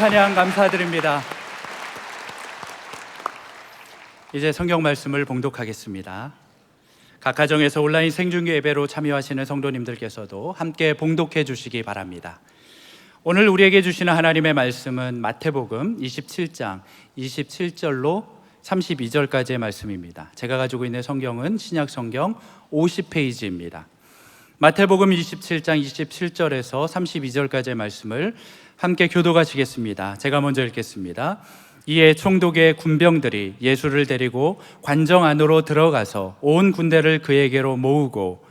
찬양 감사드립니다. 이제 성경 말씀을 봉독하겠습니다. 각 가정에서 온라인 생중계 예배로 참여하시는 성도님들께서도 함께 봉독해 주시기 바랍니다. 오늘 우리에게 주시는 하나님의 말씀은 마태복음 27장 27절로 32절까지의 말씀입니다. 제가 가지고 있는 성경은 신약성경 50페이지입니다. 마태복음 27장 27절에서 32절까지의 말씀을 함께 교독하시겠습니다. 제가 먼저 읽겠습니다. 이에 총독의 군병들이 예수를 데리고 관정 안으로 들어가서 온 군대를 그에게로 모으고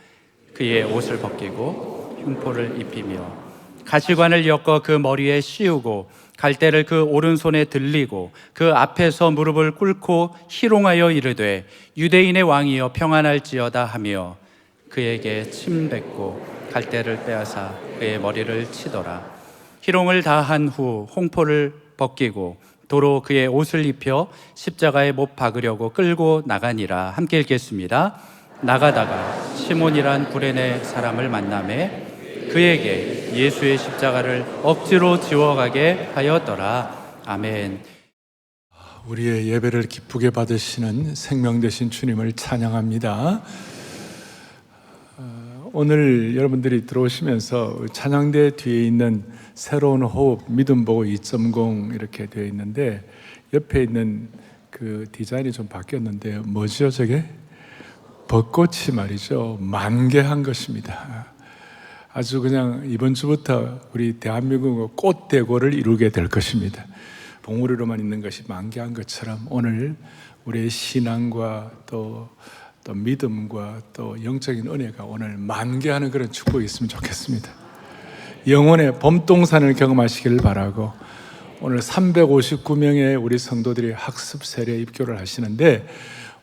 그의 옷을 벗기고 흉포를 입히며 가시관을 엮어 그 머리에 씌우고 갈대를 그 오른손에 들리고 그 앞에서 무릎을 꿇고 희롱하여 이르되 유대인의 왕이여 평안할지어다 하며 그에게 침 뱉고 갈대를 빼앗아 그의 머리를 치더라. 희롱을 다 한 후 홍포를 벗기고 도로 그의 옷을 입혀 십자가에 못 박으려고 끌고 나가니라. 함께 읽겠습니다. 나가다가 시몬이란 구레네 사람을 만나매 그에게 예수의 십자가를 억지로 지워가게 하였더라. 아멘. 우리의 예배를 기쁘게 받으시는 생명 되신 주님을 찬양합니다. 오늘 여러분들이 들어오시면서 찬양대 뒤에 있는 새로운 호흡, 믿음 보고 2.0 이렇게 되어 있는데 옆에 있는 그 디자인이 좀 바뀌었는데 뭐죠 저게? 벚꽃이 말이죠. 만개한 것입니다. 아주 그냥 이번 주부터 우리 대한민국 꽃대고를 이루게 될 것입니다. 봉우리로만 있는 것이 만개한 것처럼 오늘 우리의 신앙과 또 믿음과 또 영적인 은혜가 오늘 만개하는 그런 축복이 있으면 좋겠습니다. 영혼의 봄동산을 경험하시기를 바라고 오늘 359명의 우리 성도들이 학습 세례 입교를 하시는데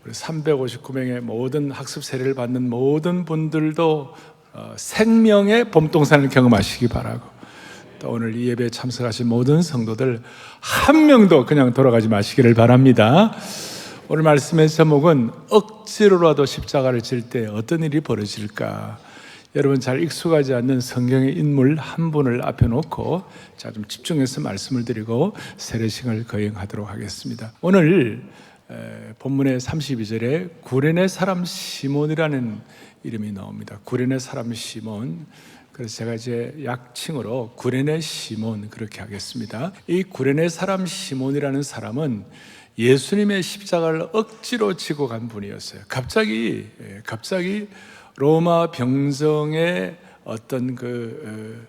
우리 359명의 모든 학습 세례를 받는 모든 분들도 생명의 봄동산을 경험하시기 바라고 또 오늘 이 예배에 참석하신 모든 성도들 한 명도 그냥 돌아가지 마시기를 바랍니다. 오늘 말씀의 제목은 억지로라도 십자가를 질 때 어떤 일이 벌어질까? 여러분 잘 익숙하지 않는 성경의 인물 한 분을 앞에 놓고 좀 집중해서 말씀을 드리고 세례식을 거행하도록 하겠습니다. 오늘 본문의 32절에 구레네 사람 시몬이라는 이름이 나옵니다. 구레네 사람 시몬. 그래서 제가 이제 약칭으로 구레네 시몬 그렇게 하겠습니다. 이 구레네 사람 시몬이라는 사람은 예수님의 십자가를 억지로 지고 간 분이었어요. 갑자기 로마 병정의 어떤 그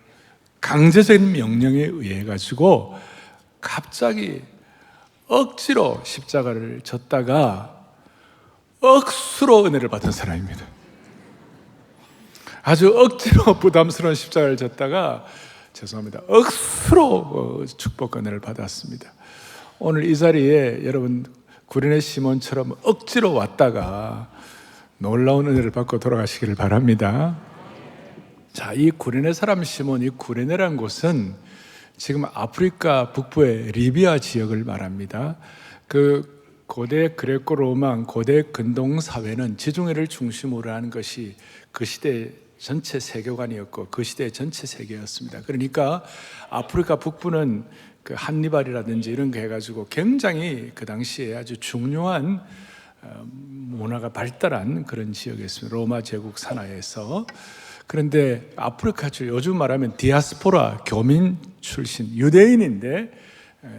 강제적인 명령에 의해 가지고 갑자기 억지로 십자가를 졌다가 억수로 은혜를 받은 사람입니다. 아주 억지로 부담스러운 십자가를 졌다가 억수로 축복 은혜를 받았습니다. 오늘 이 자리에 여러분 구레네 시몬처럼 억지로 왔다가 놀라운 은혜를 받고 돌아가시기를 바랍니다. 자, 이 구레네 사람 시몬, 이 구레네라는 곳은 지금 아프리카 북부의 리비아 지역을 말합니다. 그 고대 그레코 로마 고대 근동 사회는 지중해를 중심으로 하는 것이 그 시대 전체 세계관이었고 그 시대의 전체 세계였습니다. 그러니까 아프리카 북부는 그 한니발이라든지 이런 거 해가지고 굉장히 그 당시에 아주 중요한 문화가 발달한 그런 지역이었습니다. 로마 제국 산하에서. 그런데 아프리카주 요즘 말하면 디아스포라 교민 출신 유대인인데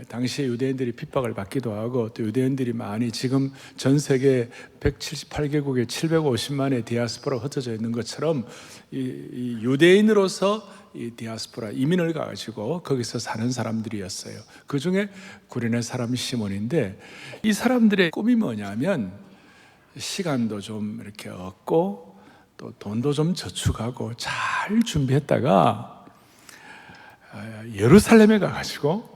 당시에 유대인들이 핍박을 받기도 하고 또 유대인들이 많이 지금 전 세계 178개국에 750만의 디아스포라가 흩어져 있는 것처럼 이 유대인으로서 이 디아스포라 이민을 가가지고 거기서 사는 사람들이었어요. 그 중에 구레네 사람 시몬인데 이 사람들의 꿈이 뭐냐면 시간도 좀 이렇게 얻고 또 돈도 좀 저축하고 잘 준비했다가 예루살렘에 가가지고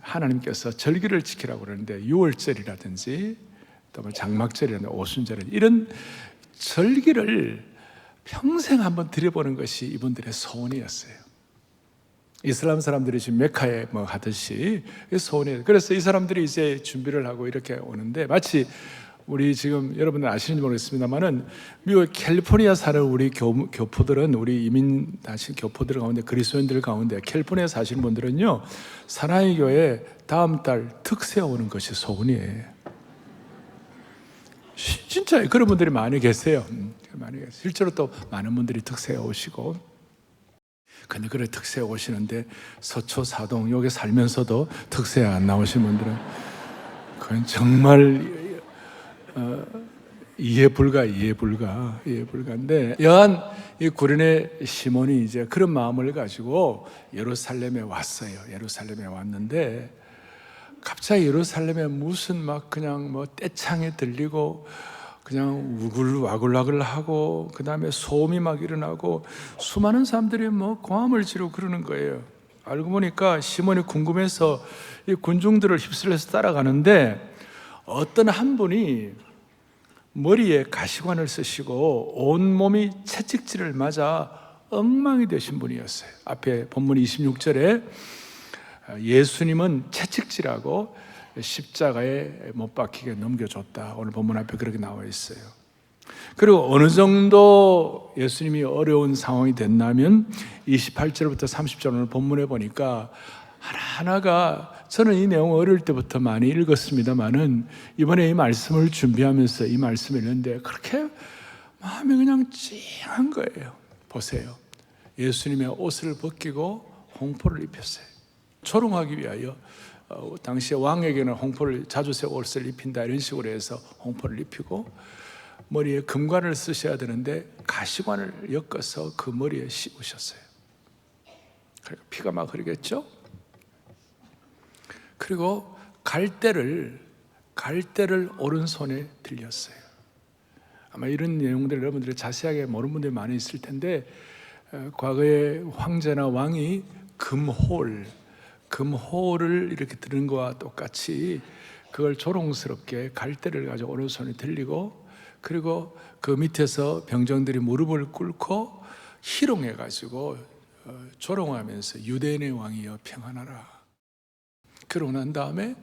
하나님께서 절기를 지키라고 그러는데 6월절이라든지 또 장막절이라든지 오순절 이런 절기를 평생 한번 드려보는 것이 이분들의 소원이었어요. 이슬람 사람들이 지금 메카에 뭐 하듯이 소원이에요. 그래서 이 사람들이 이제 준비를 하고 이렇게 오는데 마치 우리 지금 여러분들 아시는지 모르겠습니다만은 미국 캘리포니아 사는 우리 교포들은, 우리 이민 다신 교포들 가운데, 그리스도인들 가운데 캘리포니아 사시는 분들은요, 사랑의 교회 다음 달 특세 오는 것이 소원이에요. 진짜 그런 분들이 많이 계세요. 많이 계세요. 실제로 또 많은 분들이 특세에 오시고. 근데 그래 특세에 오시는데 서초 사동 여기 살면서도 특세에 안 나오신 분들은 그건 정말 이해 불가인데, 여한 이 구련의 시몬이 이제 그런 마음을 가지고 예루살렘에 왔어요. 예루살렘에 왔는데 갑자기 예루살렘에 무슨 막 그냥 뭐 떼창에 들리고 그냥 와글와글하고 그 다음에 소음이 막 일어나고 수많은 사람들이 뭐 고함을 지르고 그러는 거예요. 알고 보니까 시몬이 궁금해서 이 군중들을 휩쓸려서 따라가는데 어떤 한 분이 머리에 가시관을 쓰시고 온몸이 채찍질을 맞아 엉망이 되신 분이었어요. 앞에 본문 26절에 예수님은 채찍질하고 십자가에 못 박히게 넘겨줬다. 오늘 본문 앞에 그렇게 나와 있어요. 그리고 어느 정도 예수님이 어려운 상황이 됐냐면 28절부터 30절 오늘 본문에 보니까 하나하나가, 저는 이 내용 어릴 때부터 많이 읽었습니다만은 이번에 이 말씀을 준비하면서 이 말씀을 읽는데 그렇게 마음이 그냥 찡한 거예요. 보세요. 예수님의 옷을 벗기고 홍포를 입혔어요. 조롱하기 위하여 당시에 왕에게는 홍포를, 자주색 옷을 입힌다 이런 식으로 해서 홍포를 입히고 머리에 금관을 쓰셔야 되는데 가시관을 엮어서 그 머리에 씌우셨어요. 그러니까 피가 막 흐르겠죠. 그리고 갈대를 오른손에 들렸어요. 아마 이런 내용들 여러분들이 자세하게 모르는 분들이 많이 있을 텐데, 과거에 황제나 왕이 금호를 이렇게 드는 거와 똑같이 그걸 조롱스럽게 갈대를 가지고 오른손에 들리고, 그리고 그 밑에서 병정들이 무릎을 꿇고 희롱해 가지고 조롱하면서 유대인의 왕이여 평안하라. 그러고 난 다음에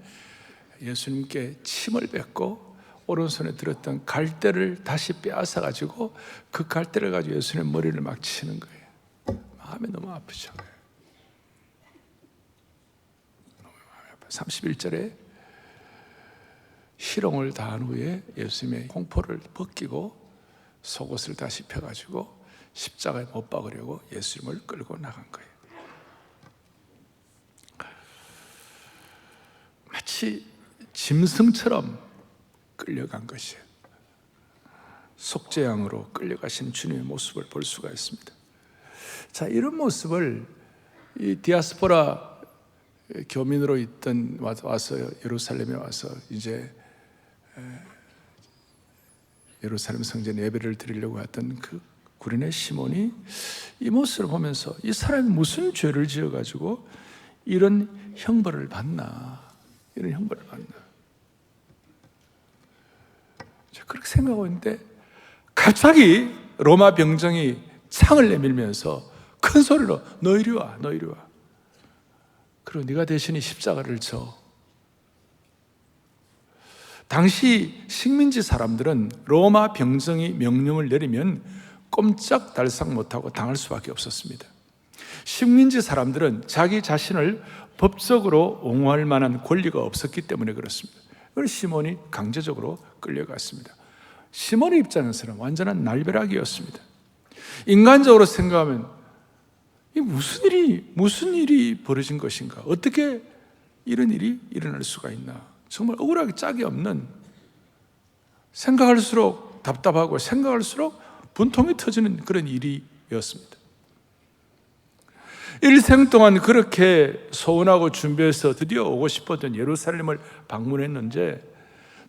예수님께 침을 뱉고 오른손에 들었던 갈대를 다시 빼앗아 가지고 그 갈대를 가지고 예수님의 머리를 막 치는 거예요. 마음이 너무 아프죠. 31절에 희롱을 다한 후에 예수님의 홍포를 벗기고 속옷을 다시 펴가지고 십자가에 못 박으려고 예수님을 끌고 나간 거예요. 마치 짐승처럼 끌려간 것이에요. 속죄양으로 끌려가신 주님의 모습을 볼 수가 있습니다. 자, 이런 모습을 이 디아스포라 교민으로 있던 와서 예루살렘에 와서 이제 예루살렘 성전에 예배를 드리려고 했던 그 구련의 시몬이 이 모습을 보면서 이 사람이 무슨 죄를 지어가지고 이런 형벌을 받나, 이런 형벌을 받나, 그렇게 생각하고 있는데 갑자기 로마 병정이 창을 내밀면서 큰 소리로 너 이리 와, 너 이리 와. 그리고 네가 대신에 십자가를 져. 당시 식민지 사람들은 로마 병정이 명령을 내리면 꼼짝달싹 못하고 당할 수밖에 없었습니다. 식민지 사람들은 자기 자신을 법적으로 옹호할 만한 권리가 없었기 때문에 그렇습니다. 그래서 시몬이 강제적으로 끌려갔습니다. 시몬의 입장에서는 완전한 날벼락이었습니다. 인간적으로 생각하면 이 무슨 일이 벌어진 것인가? 어떻게 이런 일이 일어날 수가 있나? 정말 억울하게 짝이 없는, 생각할수록 답답하고 생각할수록 분통이 터지는 그런 일이었습니다. 일생 동안 그렇게 소원하고 준비해서 드디어 오고 싶었던 예루살렘을 방문했는데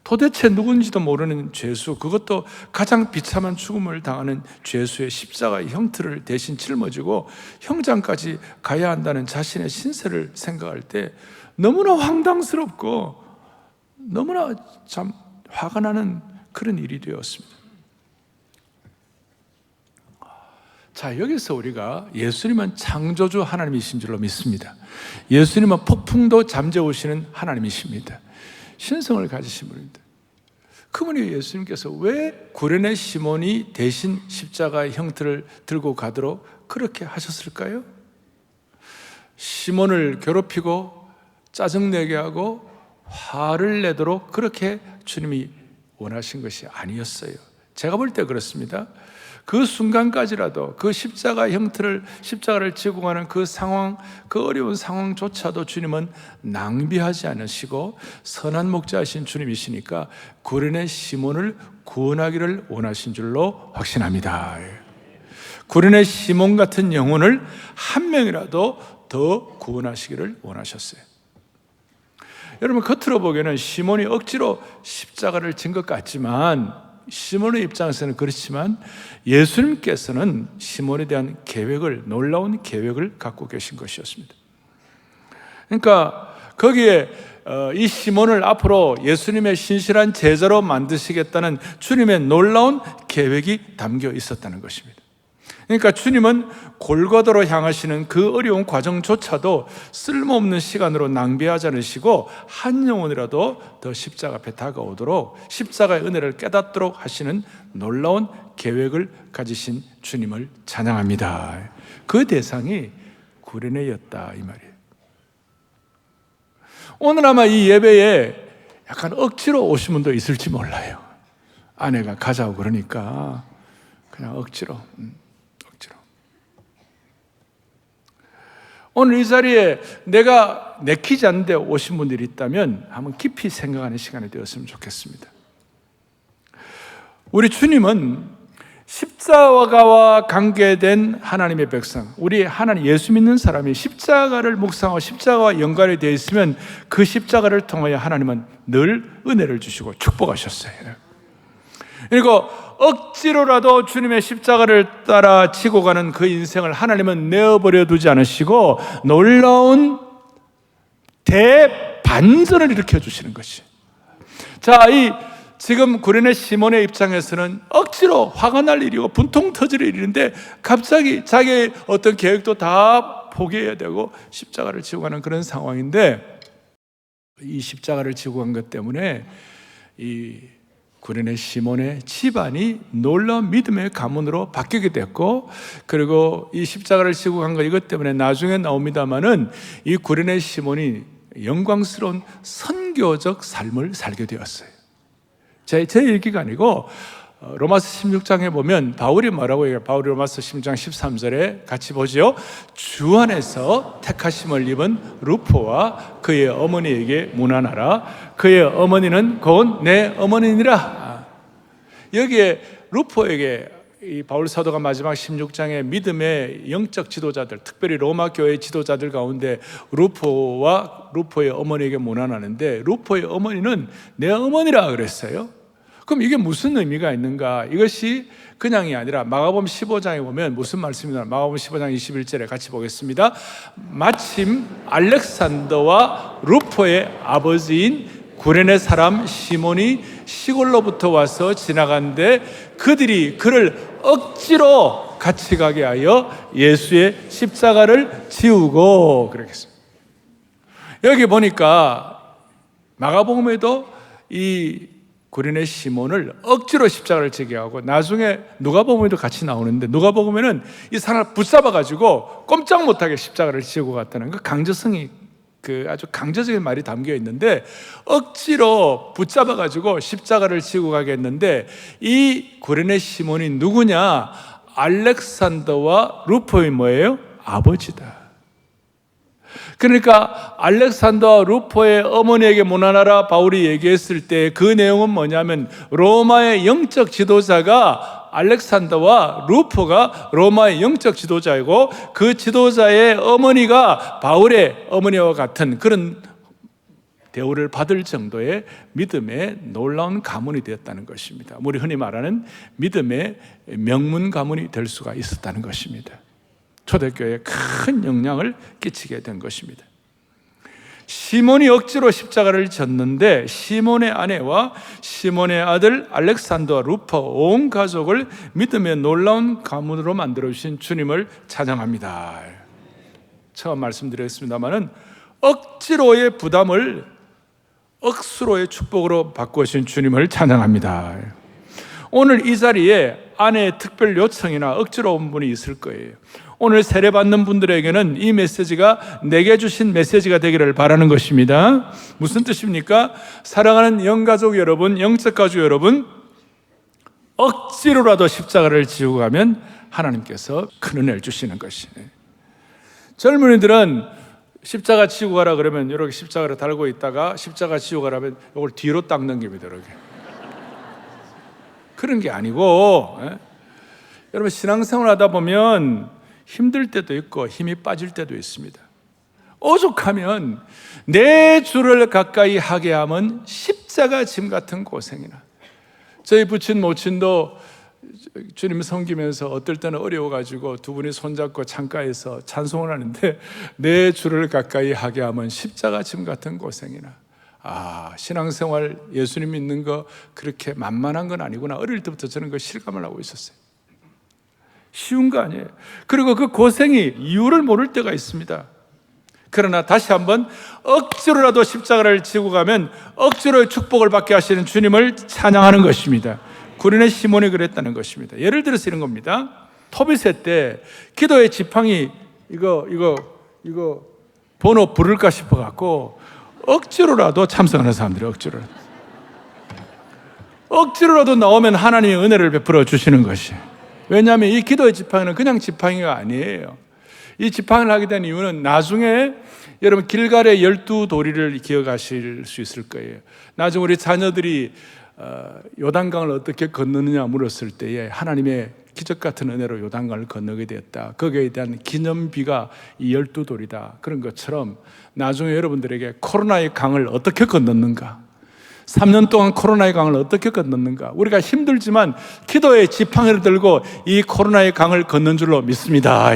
도대체 누군지도 모르는 죄수, 그것도 가장 비참한 죽음을 당하는 죄수의 십자가의 형틀을 대신 짊어지고 형장까지 가야 한다는 자신의 신세를 생각할 때 너무나 황당스럽고 너무나 참 화가 나는 그런 일이 되었습니다. 자, 여기서 우리가 예수님은 창조주 하나님이신 줄로 믿습니다. 예수님은 폭풍도 잠재우시는 하나님이십니다. 신성을 가지신 분입니다. 그러니 예수님께서 왜 구레네 시몬이 대신 십자가의 형틀을 들고 가도록 그렇게 하셨을까요? 시몬을 괴롭히고 짜증내게 하고 화를 내도록 그렇게 주님이 원하신 것이 아니었어요. 제가 볼 때 그렇습니다. 그 순간까지라도 그 십자가를 지고 가는 그 상황, 그 어려운 상황조차도 주님은 낭비하지 않으시고 선한 목자이신 주님이시니까 구레네 시몬을 구원하기를 원하신 줄로 확신합니다. 구레네 시몬 같은 영혼을 한 명이라도 더 구원하시기를 원하셨어요. 여러분, 겉으로 보기에는 시몬이 억지로 십자가를 진 것 같지만, 시몬의 입장에서는 그렇지만 예수님께서는 시몬에 대한 놀라운 계획을 갖고 계신 것이었습니다. 그러니까 거기에 이 시몬을 앞으로 예수님의 신실한 제자로 만드시겠다는 주님의 놀라운 계획이 담겨 있었다는 것입니다. 그러니까 주님은 골고다로 향하시는 그 어려운 과정조차도 쓸모없는 시간으로 낭비하지 않으시고 한 영혼이라도 더 십자가 앞에 다가오도록 십자가의 은혜를 깨닫도록 하시는 놀라운 계획을 가지신 주님을 찬양합니다. 그 대상이 구레네였다 이 말이에요. 오늘 아마 이 예배에 약간 억지로 오신 분도 있을지 몰라요. 아내가 가자고 그러니까 그냥 억지로. 오늘 이 자리에 내가 내키지 않는데 오신 분들이 있다면 한번 깊이 생각하는 시간이 되었으면 좋겠습니다. 우리 주님은 십자가와 관계된 하나님의 백성, 우리 하나님 예수 믿는 사람이 십자가를 묵상하고 십자가와 연관이 되어 있으면 그 십자가를 통하여 하나님은 늘 은혜를 주시고 축복하셨어요. 그리고 억지로라도 주님의 십자가를 따라 지고 가는 그 인생을 하나님은 내어버려 두지 않으시고 놀라운 대반전을 일으켜 주시는 것이. 자, 지금 구레네 시몬의 입장에서는 억지로 화가 날 일이고 분통 터질 일인데 갑자기 자기의 어떤 계획도 다 포기해야 되고 십자가를 지고 가는 그런 상황인데, 이 십자가를 지고 간 것 때문에 이 구레네 시몬의 집안이 놀라운 믿음의 가문으로 바뀌게 됐고, 그리고 이 십자가를 지고 간 것 이것 때문에 나중에 나옵니다마는 이 구레네 시몬이 영광스러운 선교적 삶을 살게 되었어요. 제 얘기가 아니고 로마서 16장에 보면 바울이 뭐라고 해요? 바울이 로마서 16장 13절에 같이 보죠. 주 안에서 택하심을 입은 루포와 그의 어머니에게 문안하라. 그의 어머니는 곧 내 어머니니라. 여기에 루포에게 이 바울 사도가 마지막 16장에 믿음의 영적 지도자들, 특별히 로마 교회 지도자들 가운데 루포와 루포의 어머니에게 문안하는데, 루포의 어머니는 내 어머니라 그랬어요. 그럼 이게 무슨 의미가 있는가? 이것이 그냥이 아니라 마가복음 15장에 보면 무슨 말씀이냐? 마가복음 15장 21절에 같이 보겠습니다. 마침 알렉산더와 루포의 아버지인 구레네 사람 시몬이 시골로부터 와서 지나간데 그들이 그를 억지로 같이 가게 하여 예수의 십자가를 지우고 그러겠습니다. 여기 보니까 마가복음에도 이 구레네 시몬을 억지로 십자가를 지게 하고, 나중에 누가복음에도 같이 나오는데 누가복음에는 이 사람을 붙잡아가지고 꼼짝 못하게 십자가를 지고 갔다는 그 강제성이, 그 아주 강제적인 말이 담겨 있는데, 억지로 붙잡아가지고 십자가를 지고 가게 했는데, 이 구레네 시몬이 누구냐? 알렉산더와 루포의 뭐예요? 아버지다. 그러니까 알렉산더와 루포의 어머니에게 문안하라 바울이 얘기했을 때 그 내용은 뭐냐면, 로마의 영적 지도자가 알렉산더와 루포가 로마의 영적 지도자이고, 그 지도자의 어머니가 바울의 어머니와 같은 그런 대우를 받을 정도의 믿음의 놀라운 가문이 되었다는 것입니다. 우리 흔히 말하는 믿음의 명문 가문이 될 수가 있었다는 것입니다. 초대교회에 큰 영향을 끼치게 된 것입니다. 시몬이 억지로 십자가를 졌는데 시몬의 아내와 시몬의 아들 알렉산더와 루포 온 가족을 믿음의 놀라운 가문으로 만들어주신 주님을 찬양합니다. 처음 말씀드렸습니다마는 억지로의 부담을 억수로의 축복으로 바꾸신 주님을 찬양합니다. 오늘 이 자리에 아내의 특별 요청이나 억지로 온 분이 있을 거예요. 오늘 세례받는 분들에게는 이 메시지가 내게 주신 메시지가 되기를 바라는 것입니다. 무슨 뜻입니까? 사랑하는 영가족 여러분, 영적 가족 여러분, 억지로라도 십자가를 지고 가면 하나님께서 큰 은혜를 주시는 것이에요. 젊은이들은 십자가 지고 가라 그러면 이렇게 십자가를 달고 있다가 십자가 지고 가라면 이걸 뒤로 딱 넘깁니다. 이렇게. 그런 게 아니고, 여러분 신앙생활 하다 보면 힘들 때도 있고 힘이 빠질 때도 있습니다. 오죽하면 내 주를 가까이 하게 하면 십자가 짐 같은 고생이나. 저희 부친 모친도 주님 섬기면서 어떨 때는 어려워가지고 두 분이 손잡고 창가에서 찬송을 하는데 내 주를 가까이 하게 하면 십자가 짐 같은 고생이나. 신앙생활 예수님 믿는 거 그렇게 만만한 건 아니구나. 어릴 때부터 저는 그 실감을 하고 있었어요. 쉬운 거 아니에요. 그리고 그 고생이 이유를 모를 때가 있습니다. 그러나 다시 한번 억지로라도 십자가를 지고 가면 억지로의 축복을 받게 하시는 주님을 찬양하는 것입니다. 구린의 시몬이 그랬다는 것입니다. 예를 들어서 이런 겁니다. 토비세 때 기도의 지팡이 이거 번호 부를까 싶어 갖고 억지로라도 참석하는 사람들이 억지로라도 나오면 하나님의 은혜를 베풀어 주시는 것이. 왜냐하면 이 기도의 지팡이는 그냥 지팡이가 아니에요. 이 지팡이를 하게 된 이유는 나중에 여러분 길갈의 12도리를 기억하실 수 있을 거예요. 나중에 우리 자녀들이 요단강을 어떻게 건너느냐 물었을 때에 하나님의 기적 같은 은혜로 요단강을 건너게 되었다. 거기에 대한 기념비가 이 12돌이다. 그런 것처럼 나중에 여러분들에게 코로나의 강을 어떻게 건넜는가, 3년 동안 코로나의 강을 어떻게 건넜는가, 우리가 힘들지만 기도의 지팡이를 들고 이 코로나의 강을 건넌 줄로 믿습니다.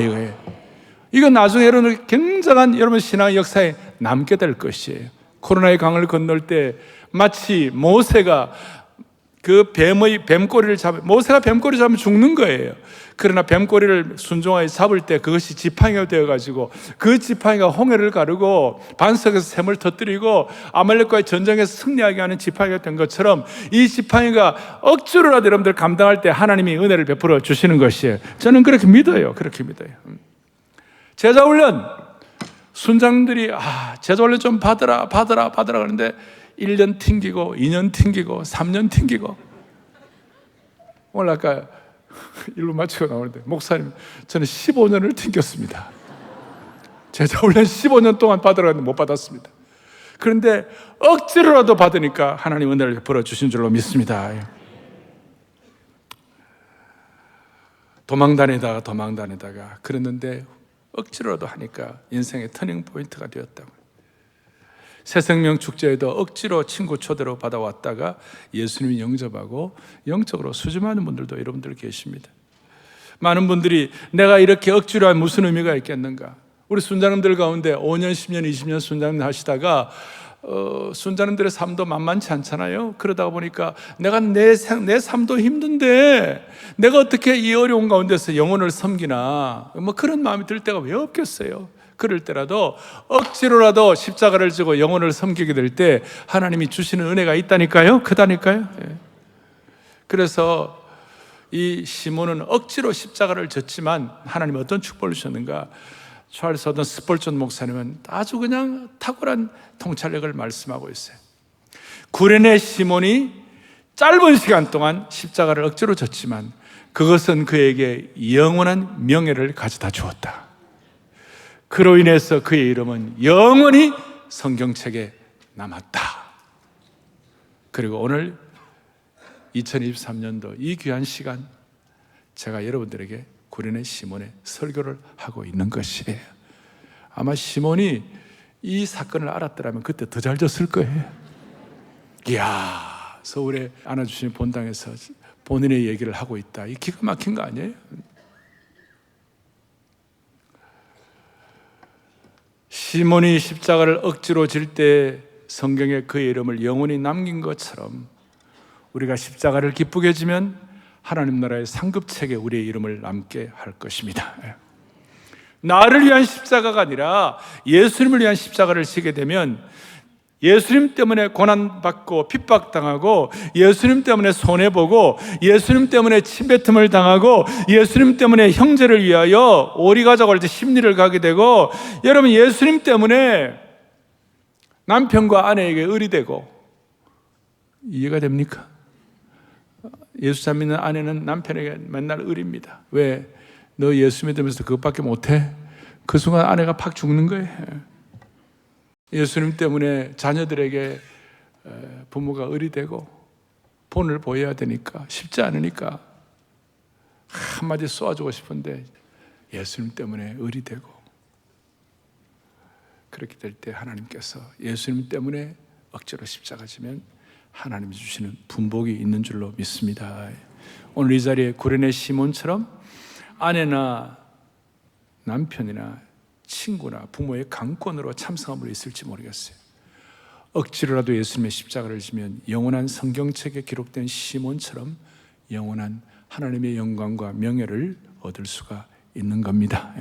이건 나중에 여러분 굉장한 여러분 신앙의 역사에 남게 될 것이에요. 코로나의 강을 건널 때 마치 모세가 그 뱀꼬리를 모세가 뱀꼬리 잡으면 죽는 거예요. 그러나 뱀꼬리를 순종하게 잡을 때 그것이 지팡이가 되어가지고 그 지팡이가 홍해를 가르고 반석에서 샘을 터뜨리고 아말렉과의 전쟁에서 승리하게 하는 지팡이가 된 것처럼 이 지팡이가 억지로라도 여러분들 감당할 때 하나님이 은혜를 베풀어 주시는 것이에요. 저는 그렇게 믿어요. 제자훈련 순장들이 제자훈련 좀 받으라 그러는데 1년 튕기고 2년 튕기고 3년 튕기고 오늘 아까 일로 마치고 나오는데 목사님 저는 15년을 튕겼습니다. 제자훈련 15년 동안 받으라 했는데 못 받았습니다. 그런데 억지로라도 받으니까 하나님 은혜를 베풀어 주신 줄로 믿습니다. 도망다니다가 그랬는데 억지로라도 하니까 인생의 터닝 포인트가 되었다고. 새생명 축제에도 억지로 친구 초대로 받아왔다가 예수님이 영접하고 영적으로 수줍어하는 분들도 여러분들 계십니다. 많은 분들이 내가 이렇게 억지로 하면 무슨 의미가 있겠는가. 우리 순자님들 가운데 5년, 10년, 20년 순자님 하시다가 순자님들의 삶도 만만치 않잖아요. 그러다 보니까 내가 내 삶도 힘든데 내가 어떻게 이 어려운 가운데서 영혼을 섬기나 그런 마음이 들 때가 왜 없겠어요. 그럴 때라도 억지로라도 십자가를 지고 영혼을 섬기게 될 때 하나님이 주시는 은혜가 있다니까요. 크다니까요. 그래서 이 시몬은 억지로 십자가를 졌지만 하나님이 어떤 축복을 주셨는가. 찰스 어떤 스펄전 목사님은 아주 그냥 탁월한 통찰력을 말씀하고 있어요. 구레네 시몬이 짧은 시간 동안 십자가를 억지로 졌지만 그것은 그에게 영원한 명예를 가져다 주었다. 그로 인해서 그의 이름은 영원히 성경책에 남았다. 그리고 오늘 2023년도 이 귀한 시간 제가 여러분들에게 구레네 시몬의 설교를 하고 있는 것이에요. 아마 시몬이 이 사건을 알았더라면 그때 더 잘 졌을 거예요. 이야, 서울에 안아주신 본당에서 본인의 얘기를 하고 있다. 이 기가 막힌 거 아니에요? 시몬이 십자가를 억지로 질 때 성경에 그의 이름을 영원히 남긴 것처럼 우리가 십자가를 기쁘게 지면 하나님 나라의 상급책에 우리의 이름을 남게 할 것입니다. 나를 위한 십자가가 아니라 예수님을 위한 십자가를 지게 되면 예수님 때문에 고난받고 핍박당하고, 예수님 때문에 손해보고, 예수님 때문에 침뱉음을 당하고, 예수님 때문에 형제를 위하여 오리 가자고 할 때 심리를 가게 되고, 여러분 예수님 때문에 남편과 아내에게 의리되고, 이해가 됩니까? 예수 잘 믿는 아내는 남편에게 맨날 의리입니다. 왜? 너 예수 믿으면서 그것밖에 못해? 그 순간 아내가 팍 죽는 거예요. 예수님 때문에 자녀들에게 부모가 의리되고 본을 보여야 되니까, 쉽지 않으니까 한마디 쏘아주고 싶은데 예수님 때문에 의리되고, 그렇게 될 때 하나님께서 예수님 때문에 억지로 십자가 지면 하나님이 주시는 분복이 있는 줄로 믿습니다. 오늘 이 자리에 구레네 시몬처럼 아내나 남편이나 친구나 부모의 강권으로 참성한 분이 있을지 모르겠어요. 억지로라도 예수님의 십자가를 지면 영원한 성경책에 기록된 시몬처럼 영원한 하나님의 영광과 명예를 얻을 수가 있는 겁니다.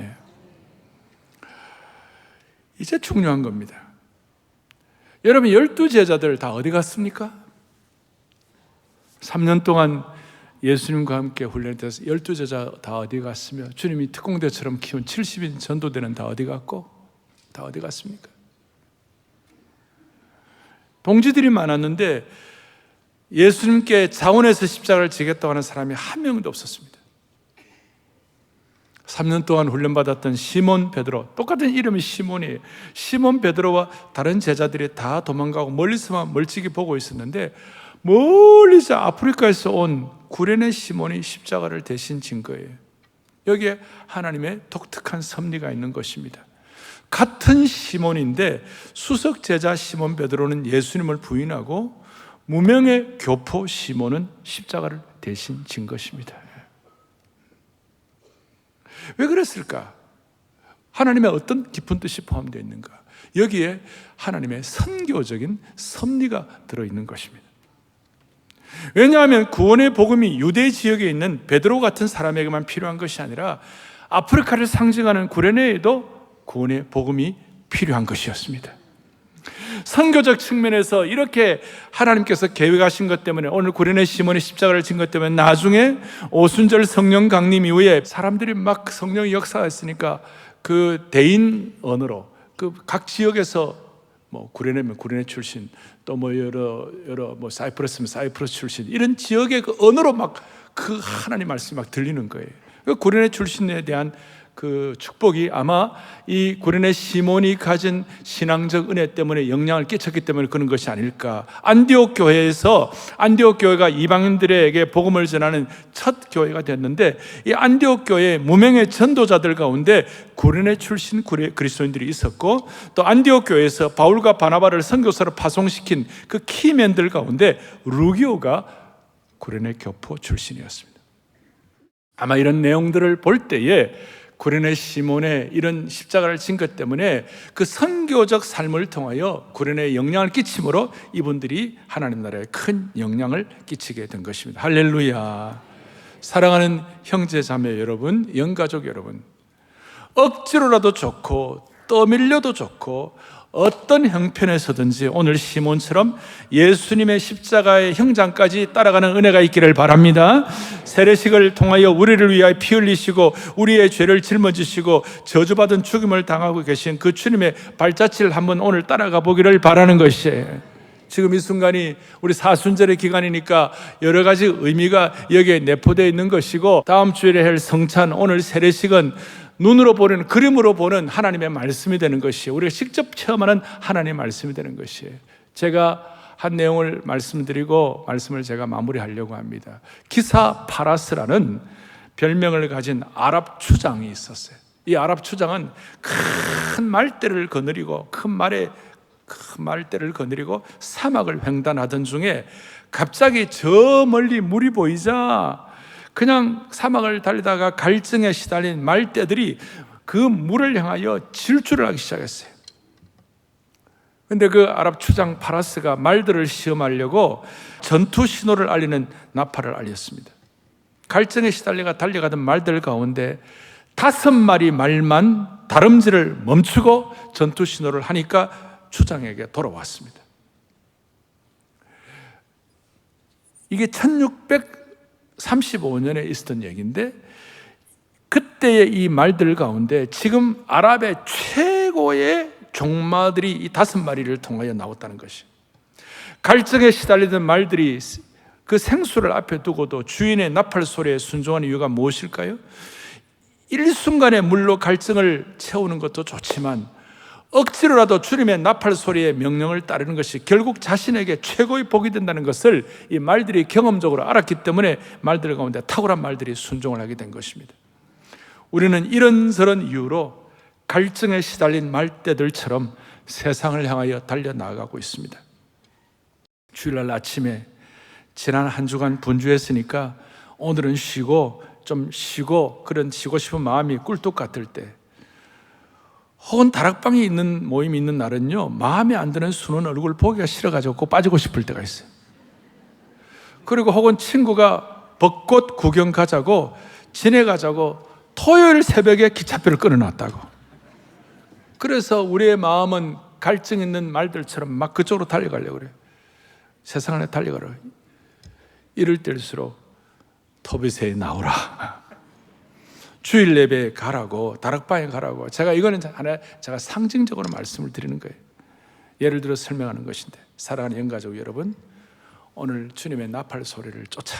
이제 중요한 겁니다. 여러분 12제자들 다 어디 갔습니까? 3년 동안 예수님과 함께 훈련돼서 12제자 다 어디 갔으며, 주님이 특공대처럼 키운 70인 전도대는 다 어디 갔고, 다 어디 갔습니까? 동지들이 많았는데 예수님께 자원해서 십자가를 지겠다고 하는 사람이 한 명도 없었습니다. 3년 동안 훈련받았던 시몬 베드로, 똑같은 이름이 시몬이에요. 시몬 베드로와 다른 제자들이 다 도망가고 멀리서만 멀찍이 보고 있었는데, 멀리서 아프리카에서 온 구레네 시몬이 십자가를 대신 진 거예요. 여기에 하나님의 독특한 섭리가 있는 것입니다. 같은 시몬인데 수석 제자 시몬 베드로는 예수님을 부인하고, 무명의 교포 시몬은 십자가를 대신 진 것입니다. 왜 그랬을까? 하나님의 어떤 깊은 뜻이 포함되어 있는가? 여기에 하나님의 선교적인 섭리가 들어있는 것입니다. 왜냐하면 구원의 복음이 유대 지역에 있는 베드로 같은 사람에게만 필요한 것이 아니라 아프리카를 상징하는 구레네에도 구원의 복음이 필요한 것이었습니다. 선교적 측면에서 이렇게 하나님께서 계획하신 것 때문에, 오늘 구레네 시몬이 십자가를 진 것 때문에 나중에 오순절 성령 강림 이후에 사람들이 막 성령의 역사가 있으니까 그 대인 언어로 그 각 지역에서 뭐 구레네면 구레네 출신, 또 뭐 여러 뭐 사이프러스면 사이프러스 출신, 이런 지역의 그 언어로 막 그 하나님 말씀이 막 들리는 거예요. 그 구레네 출신에 대한 그 축복이 아마 이 구레네 시몬이 가진 신앙적 은혜 때문에 영향을 끼쳤기 때문에 그런 것이 아닐까. 안디옥 교회에서, 안디옥 교회가 이방인들에게 복음을 전하는 첫 교회가 됐는데, 이 안디옥 교회의 무명의 전도자들 가운데 구레네 출신 그리스도인들이 있었고, 또 안디옥 교회에서 바울과 바나바를 선교사로 파송시킨 그 키맨들 가운데 루기오가 구레네 교포 출신이었습니다. 아마 이런 내용들을 볼 때에 구레네 시몬의 이런 십자가를 진 것 때문에 그 선교적 삶을 통하여 구레네에 영향을 끼침으로 이분들이 하나님 나라에 큰 영향을 끼치게 된 것입니다. 할렐루야. 사랑하는 형제 자매 여러분, 영가족 여러분, 억지로라도 좋고 떠밀려도 좋고 어떤 형편에서든지 오늘 시몬처럼 예수님의 십자가의 형장까지 따라가는 은혜가 있기를 바랍니다. 세례식을 통하여 우리를 위하여 피 흘리시고 우리의 죄를 짊어지시고 저주받은 죽음을 당하고 계신 그 주님의 발자취를 한번 오늘 따라가 보기를 바라는 것이에요. 지금 이 순간이 우리 사순절의 기간이니까 여러 가지 의미가 여기에 내포되어 있는 것이고, 다음 주일에 할 성찬, 오늘 세례식은 눈으로 보는, 그림으로 보는 하나님의 말씀이 되는 것이에요. 우리가 직접 체험하는 하나님의 말씀이 되는 것이에요. 제가 한 내용을 말씀드리고 말씀을 제가 마무리하려고 합니다. 기사 파라스라는 별명을 가진 아랍 추장이 있었어요. 이 아랍 추장은 큰 말대를 거느리고 큰 말대를 거느리고 사막을 횡단하던 중에 갑자기 저 멀리 물이 보이자 그냥 사막을 달리다가 갈증에 시달린 말대들이 그 물을 향하여 질주를 하기 시작했어요. 그런데 그 아랍 추장 파라스가 말들을 시험하려고 전투 신호를 알리는 나팔을 알렸습니다. 갈증에 시달려가 달려가던 말들 가운데 5마리 말만 다름질을 멈추고 전투 신호를 하니까 추장에게 돌아왔습니다. 이게 1635년에 있었던 얘기인데, 그때의 이 말들 가운데 지금 아랍의 최고의 종마들이 이 5마리를 통하여 나왔다는 것이, 갈증에 시달리던 말들이 그 생수를 앞에 두고도 주인의 나팔 소리에 순종하는 이유가 무엇일까요? 일순간에 물로 갈증을 채우는 것도 좋지만 억지로라도 주님의 나팔 소리에 명령을 따르는 것이 결국 자신에게 최고의 복이 된다는 것을 이 말들이 경험적으로 알았기 때문에 말들 가운데 탁월한 말들이 순종을 하게 된 것입니다. 우리는 이런저런 이유로 갈증에 시달린 말대들처럼 세상을 향하여 달려나가고 있습니다. 주일날 아침에 지난 한 주간 분주했으니까 오늘은 쉬고 그런 쉬고 싶은 마음이 꿀뚝 같을 때, 혹은 다락방이 있는 모임이 있는 날은요, 마음에 안 드는 순원 얼굴 보기가 싫어가지고 꼭 빠지고 싶을 때가 있어요. 그리고 혹은 친구가 벚꽃 구경 가자고 지내가자고 토요일 새벽에 기차표를 끊어놨다고. 그래서 우리의 마음은 갈증 있는 말들처럼 막 그쪽으로 달려가려고 그래요. 세상 안에 달려가라고. 이럴 때일수록 토비세에 나오라, 주일 예배에 가라고, 다락방에 가라고. 이거는 제가 상징적으로 말씀을 드리는 거예요. 예를 들어 설명하는 것인데, 사랑하는 영가족 여러분, 오늘 주님의 나팔 소리를 쫓아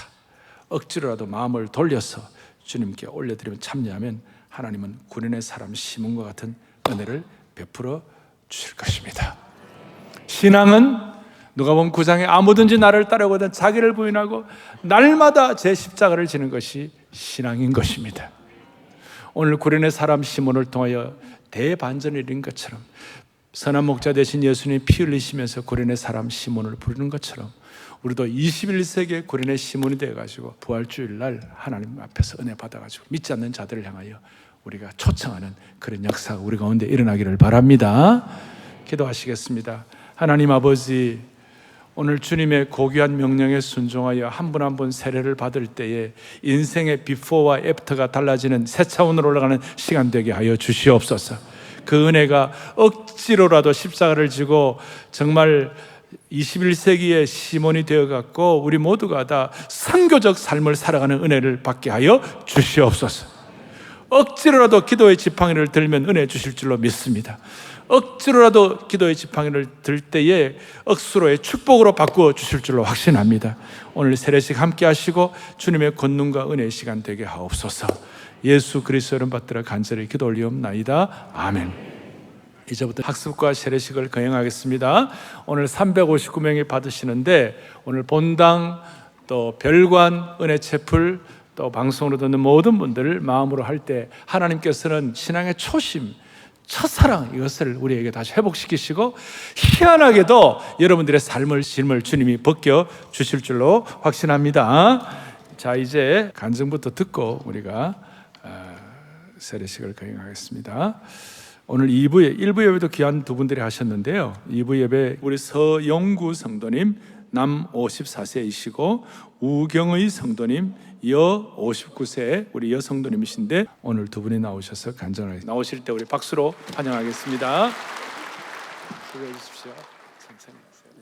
억지로라도 마음을 돌려서 주님께 올려드리면, 참여하면 하나님은 구련의 사람 시몬과 같은 은혜를 베풀어 주실 것입니다. 신앙은 누가복음 9장에 아무든지 나를 따르거든 자기를 부인하고 날마다 제 십자가를 지는 것이 신앙인 것입니다. 오늘 구련의 사람 시몬을 통하여 대반전을 일은 것처럼, 선한 목자 되신 예수님이 피 흘리시면서 구련의 사람 시몬을 부르는 것처럼, 우리도 21세기의 구련의 시몬이 되어가지고 부활주일날 하나님 앞에서 은혜 받아가지고 믿지 않는 자들을 향하여 우리가 초청하는 그런 역사가 우리 가운데 일어나기를 바랍니다. 기도하시겠습니다. 하나님 아버지, 오늘 주님의 고귀한 명령에 순종하여 한 분 한 분 세례를 받을 때에 인생의 비포와 애프터가 달라지는 새 차원으로 올라가는 시간 되게 하여 주시옵소서. 그 은혜가 억지로라도 십자가를 지고 정말 21세기의 시몬이 되어갖고 우리 모두가 다 선교적 삶을 살아가는 은혜를 받게 하여 주시옵소서. 억지로라도 기도의 지팡이를 들면 은혜 주실 줄로 믿습니다. 억지로라도 기도의 지팡이를 들 때에 억수로의 축복으로 바꾸어 주실 줄로 확신합니다. 오늘 세례식 함께 하시고 주님의 권능과 은혜의 시간 되게 하옵소서. 예수 그리스도 이름 받들어 간절히 기도 올리옵나이다. 아멘. 이제부터 학습과 세례식을 거행하겠습니다. 오늘 359명이 받으시는데, 오늘 본당 또 별관 은혜 채플 또 방송으로 듣는 모든 분들을 마음으로 할 때 하나님께서는 신앙의 초심, 첫사랑, 이것을 우리에게 다시 회복시키시고 희한하게도 여러분들의 삶을 짐을 주님이 벗겨 주실 줄로 확신합니다. 자, 이제 간증부터 듣고 우리가 세례식을 거행하겠습니다. 오늘 1부 예배도 귀한 두 분들이 하셨는데요. 2부 예배 우리 서영구 성도님, 남 54세이시고 우경의 성도님, 여 59세 우리 여성도님이신데, 오늘 두 분이 나오셔서 간증을 나오실 때 우리 박수로 환영하겠습니다. 수고해 주십시오. 천천히 하세요.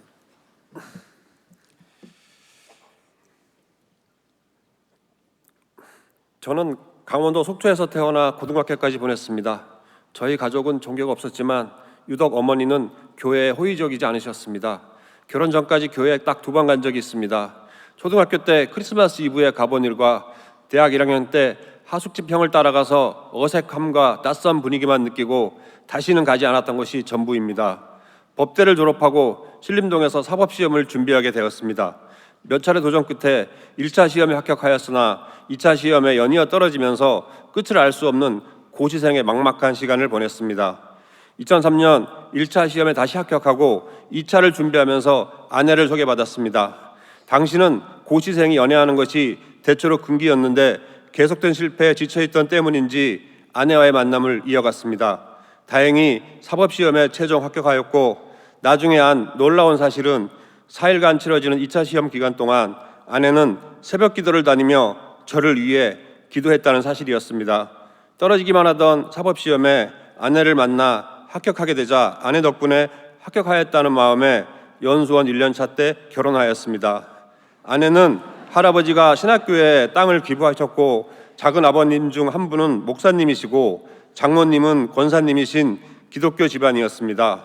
저는 강원도 속초에서 태어나 고등학교까지 보냈습니다. 저희 가족은 종교가 없었지만 유독 어머니는 교회에 호의적이지 않으셨습니다. 결혼 전까지 교회에 딱 2번 간 적이 있습니다. 초등학교 때 크리스마스 이브에 가본 일과 대학 1학년 때 하숙집형을 따라가서 어색함과 낯선 분위기만 느끼고 다시는 가지 않았던 것이 전부입니다. 법대를 졸업하고 신림동에서 사법시험을 준비하게 되었습니다. 몇 차례 도전 끝에 1차 시험에 합격하였으나 2차 시험에 연이어 떨어지면서 끝을 알 수 없는 고시생의 막막한 시간을 보냈습니다. 2003년 1차 시험에 다시 합격하고 2차를 준비하면서 아내를 소개받았습니다. 당신은 고시생이 연애하는 것이 대체로 금기였는데 계속된 실패에 지쳐있던 때문인지 아내와의 만남을 이어갔습니다. 다행히 사법시험에 최종 합격하였고, 나중에 안 놀라운 사실은 4일간 치러지는 2차 시험 기간 동안 아내는 새벽 기도를 다니며 저를 위해 기도했다는 사실이었습니다. 떨어지기만 하던 사법시험에 아내를 만나 합격하게 되자 아내 덕분에 합격하였다는 마음에 연수원 1년차 때 결혼하였습니다. 아내는 할아버지가 신학교에 땅을 기부하셨고 작은 아버님 중 한 분은 목사님이시고 장모님은 권사님이신 기독교 집안이었습니다.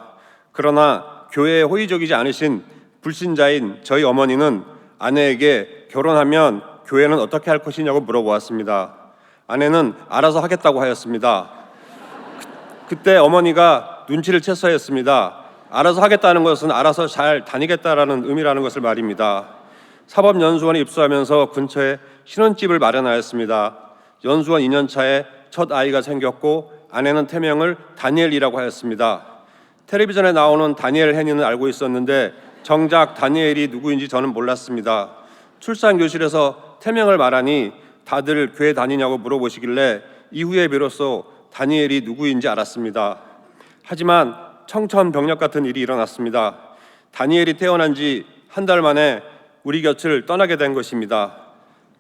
그러나 교회에 호의적이지 않으신 불신자인 저희 어머니는 아내에게 결혼하면 교회는 어떻게 할 것이냐고 물어보았습니다. 아내는 알아서 하겠다고 하였습니다. 그때 어머니가 눈치를 채서 했습니다. 알아서 하겠다는 것은 알아서 잘 다니겠다라는 의미라는 것을 말입니다. 사법연수원에 입소하면서 근처에 신혼집을 마련하였습니다. 연수원 2년 차에 첫 아이가 생겼고 아내는 태명을 다니엘이라고 하였습니다. 텔레비전에 나오는 다니엘 헨리는 알고 있었는데 정작 다니엘이 누구인지 저는 몰랐습니다. 출산교실에서 태명을 말하니 다들 교회 다니냐고 물어보시길래 이후에 비로소 다니엘이 누구인지 알았습니다. 하지만 청천벽력 같은 일이 일어났습니다. 다니엘이 태어난 지 한 달 만에 우리 곁을 떠나게 된 것입니다.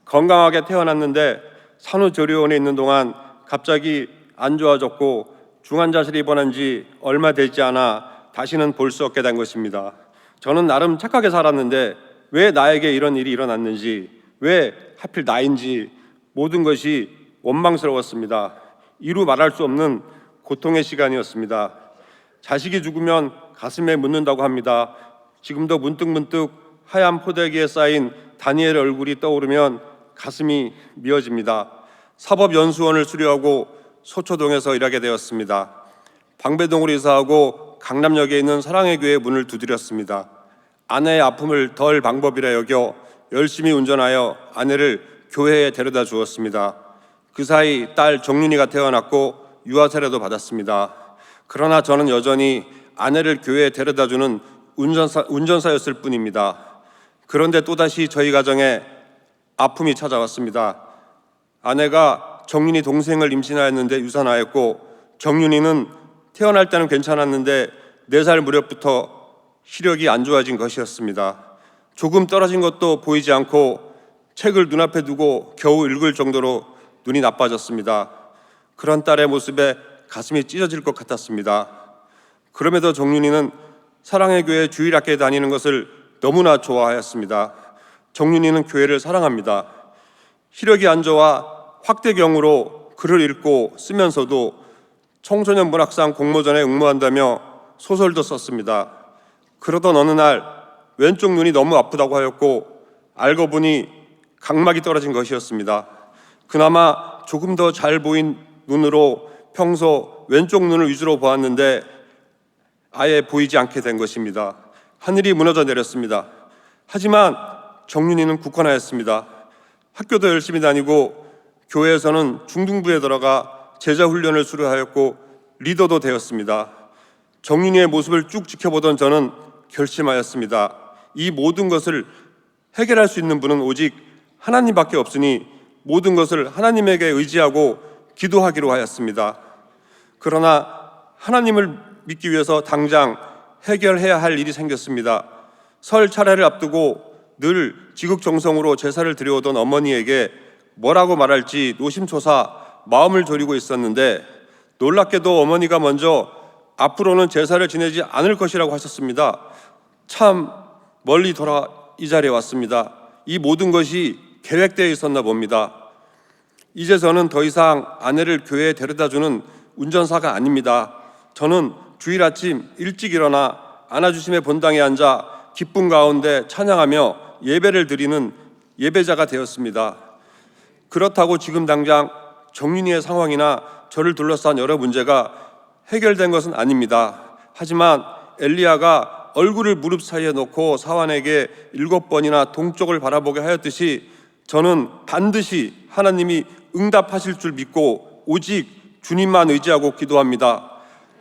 건강하게 태어났는데 산후조리원에 있는 동안 갑자기 안 좋아졌고 중환자실에 입원한 지 얼마 되지 않아 다시는 볼 수 없게 된 것입니다. 저는 나름 착하게 살았는데 왜 나에게 이런 일이 일어났는지, 왜 하필 나인지 모든 것이 원망스러웠습니다. 이루 말할 수 없는 고통의 시간이었습니다. 자식이 죽으면 가슴에 묻는다고 합니다. 지금도 문득문득 하얀 포대기에 쌓인 다니엘의 얼굴이 떠오르면 가슴이 미어집니다. 사법연수원을 수료하고 소초동에서 일하게 되었습니다. 방배동으로 이사하고 강남역에 있는 사랑의 교회 문을 두드렸습니다. 아내의 아픔을 덜 방법이라 여겨 열심히 운전하여 아내를 교회에 데려다 주었습니다. 그 사이 딸 정윤이가 태어났고 유아 세례도 받았습니다. 그러나 저는 여전히 아내를 교회에 데려다주는 운전사였을 뿐입니다. 그런데 또다시 저희 가정에 아픔이 찾아왔습니다. 아내가 정윤이 동생을 임신하였는데 유산하였고 정윤이는 태어날 때는 괜찮았는데 4살 무렵부터 시력이 안 좋아진 것이었습니다. 조금 떨어진 것도 보이지 않고 책을 눈앞에 두고 겨우 읽을 정도로 눈이 나빠졌습니다. 그런 딸의 모습에 가슴이 찢어질 것 같았습니다. 그럼에도 정윤이는 사랑의 교회 주일학교에 다니는 것을 너무나 좋아하였습니다. 정윤이는 교회를 사랑합니다. 시력이 안 좋아 확대경으로 글을 읽고 쓰면서도 청소년 문학상 공모전에 응모한다며 소설도 썼습니다. 그러던 어느 날 왼쪽 눈이 너무 아프다고 하였고 알고 보니 각막이 떨어진 것이었습니다. 그나마 조금 더 잘 보인 눈으로 평소 왼쪽 눈을 위주로 보았는데 아예 보이지 않게 된 것입니다. 하늘이 무너져 내렸습니다. 하지만 정윤이는 굳건하였습니다. 학교도 열심히 다니고 교회에서는 중등부에 들어가 제자 훈련을 수료하였고 리더도 되었습니다. 정윤이의 모습을 쭉 지켜보던 저는 결심하였습니다. 이 모든 것을 해결할 수 있는 분은 오직 하나님밖에 없으니 모든 것을 하나님에게 의지하고 기도하기로 하였습니다. 그러나 하나님을 믿기 위해서 당장 해결해야 할 일이 생겼습니다. 설 차례를 앞두고 늘 지극정성으로 제사를 드려오던 어머니에게 뭐라고 말할지 노심초사 마음을 졸이고 있었는데 놀랍게도 어머니가 먼저 앞으로는 제사를 지내지 않을 것이라고 하셨습니다. 참 멀리 돌아 이 자리에 왔습니다. 이 모든 것이 계획되어 있었나 봅니다. 이제 저는 더 이상 아내를 교회에 데려다주는 운전사가 아닙니다. 저는 주일 아침 일찍 일어나 안아주심의 본당에 앉아 기쁨 가운데 찬양하며 예배를 드리는 예배자가 되었습니다. 그렇다고 지금 당장 정윤이의 상황이나 저를 둘러싼 여러 문제가 해결된 것은 아닙니다. 하지만 엘리야가 얼굴을 무릎 사이에 놓고 사환에게 7번이나 동쪽을 바라보게 하였듯이 저는 반드시 하나님이 응답하실 줄 믿고 오직 주님만 의지하고 기도합니다.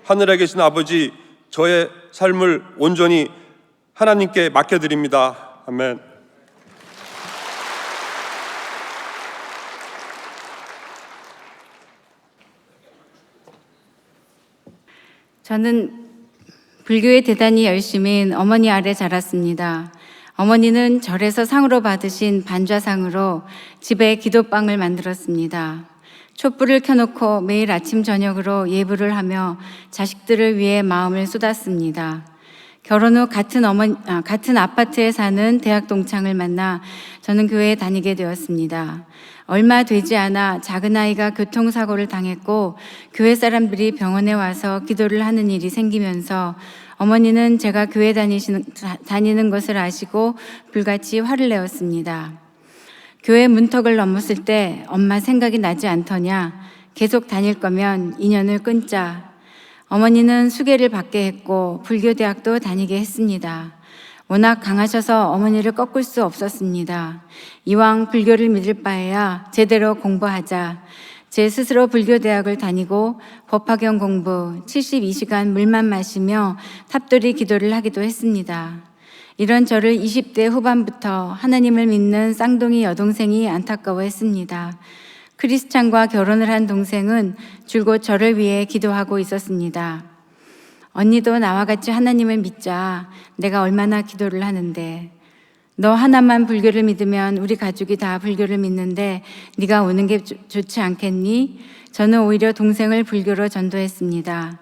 하늘에 계신 아버지, 저의 삶을 온전히 하나님께 맡겨드립니다. 아멘. 저는 불교에 대단히 열심인 어머니 아래 자랐습니다. 어머니는 절에서 상으로 받으신 반좌상으로 집에 기도방을 만들었습니다. 촛불을 켜놓고 매일 아침 저녁으로 예불을 하며 자식들을 위해 마음을 쏟았습니다. 결혼 후 같은 아파트에 사는 대학 동창을 만나 저는 교회에 다니게 되었습니다. 얼마 되지 않아 작은 아이가 교통사고를 당했고 교회 사람들이 병원에 와서 기도를 하는 일이 생기면서 어머니는 제가 교회 다니는 것을 아시고 불같이 화를 내었습니다. 교회 문턱을 넘었을 때 엄마 생각이 나지 않더냐? 계속 다닐 거면 인연을 끊자. 어머니는 수계를 받게 했고 불교대학도 다니게 했습니다. 워낙 강하셔서 어머니를 꺾을 수 없었습니다. 이왕 불교를 믿을 바에야 제대로 공부하자. 제 스스로 불교대학을 다니고 법화경 공부, 72시간 물만 마시며 탑돌이 기도를 하기도 했습니다. 이런 저를 20대 후반부터 하나님을 믿는 쌍둥이 여동생이 안타까워했습니다. 크리스찬과 결혼을 한 동생은 줄곧 저를 위해 기도하고 있었습니다. 언니도 나와 같이 하나님을 믿자. 내가 얼마나 기도를 하는데. 너 하나만 불교를 믿으면 우리 가족이 다 불교를 믿는데 네가 오는 게 좋지 않겠니? 저는 오히려 동생을 불교로 전도했습니다.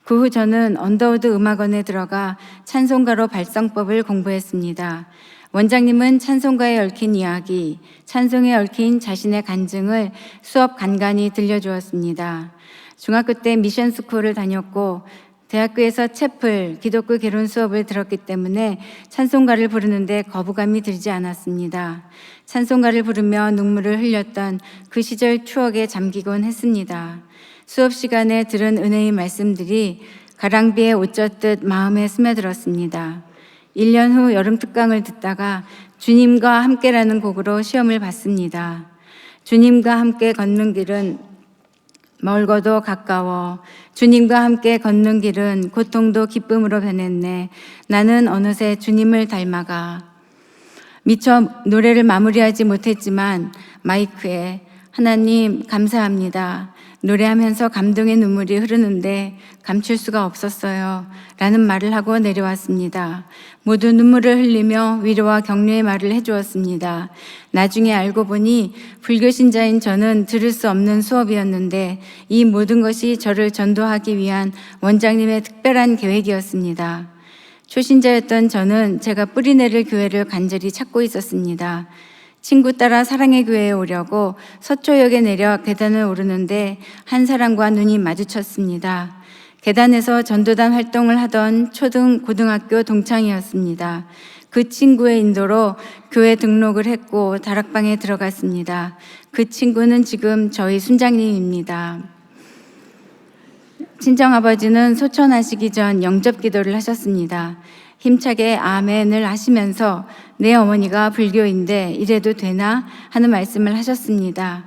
그 후 저는 언더우드 음악원에 들어가 찬송가로 발성법을 공부했습니다. 원장님은 찬송가에 얽힌 이야기, 찬송에 얽힌 자신의 간증을 수업 간간히 들려주었습니다. 중학교 때 미션 스쿨을 다녔고 대학교에서 채플, 기독교 개론 수업을 들었기 때문에 찬송가를 부르는데 거부감이 들지 않았습니다. 찬송가를 부르며 눈물을 흘렸던 그 시절 추억에 잠기곤 했습니다. 수업 시간에 들은 은혜의 말씀들이 가랑비에 옷 젖듯 마음에 스며들었습니다. 1년 후 여름 특강을 듣다가 주님과 함께라는 곡으로 시험을 봤습니다. 주님과 함께 걷는 길은 멀고도 가까워. 주님과 함께 걷는 길은 고통도 기쁨으로 변했네. 나는 어느새 주님을 닮아가. 미처 노래를 마무리하지 못했지만 마이크에 하나님 감사합니다. 노래하면서 감동의 눈물이 흐르는데 감출 수가 없었어요. 라는 말을 하고 내려왔습니다. 모두 눈물을 흘리며 위로와 격려의 말을 해주었습니다. 나중에 알고 보니 불교신자인 저는 들을 수 없는 수업이었는데 이 모든 것이 저를 전도하기 위한 원장님의 특별한 계획이었습니다. 초신자였던 저는 제가 뿌리내릴 교회를 간절히 찾고 있었습니다. 친구 따라 사랑의 교회에 오려고 서초역에 내려 계단을 오르는데 한 사람과 눈이 마주쳤습니다. 계단에서 전도단 활동을 하던 고등학교 동창이었습니다. 그 친구의 인도로 교회 등록을 했고 다락방에 들어갔습니다. 그 친구는 지금 저희 순장님입니다. 친정아버지는 소천하시기 전 영접 기도를 하셨습니다. 힘차게 아멘을 하시면서 내 어머니가 불교인데 이래도 되나 하는 말씀을 하셨습니다.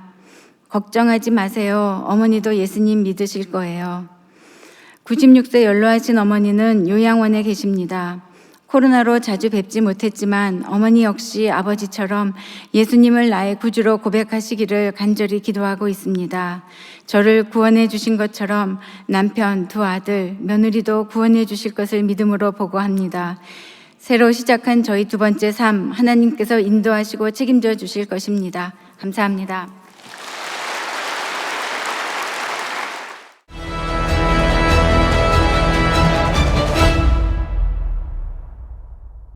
걱정하지 마세요. 어머니도 예수님 믿으실 거예요. 96세 연로하신 어머니는 요양원에 계십니다. 코로나로 자주 뵙지 못했지만 어머니 역시 아버지처럼 예수님을 나의 구주로 고백하시기를 간절히 기도하고 있습니다. 저를 구원해 주신 것처럼 남편, 두 아들, 며느리도 구원해 주실 것을 믿음으로 보고합니다. 새로 시작한 저희 두 번째 삶, 하나님께서 인도하시고 책임져 주실 것입니다. 감사합니다.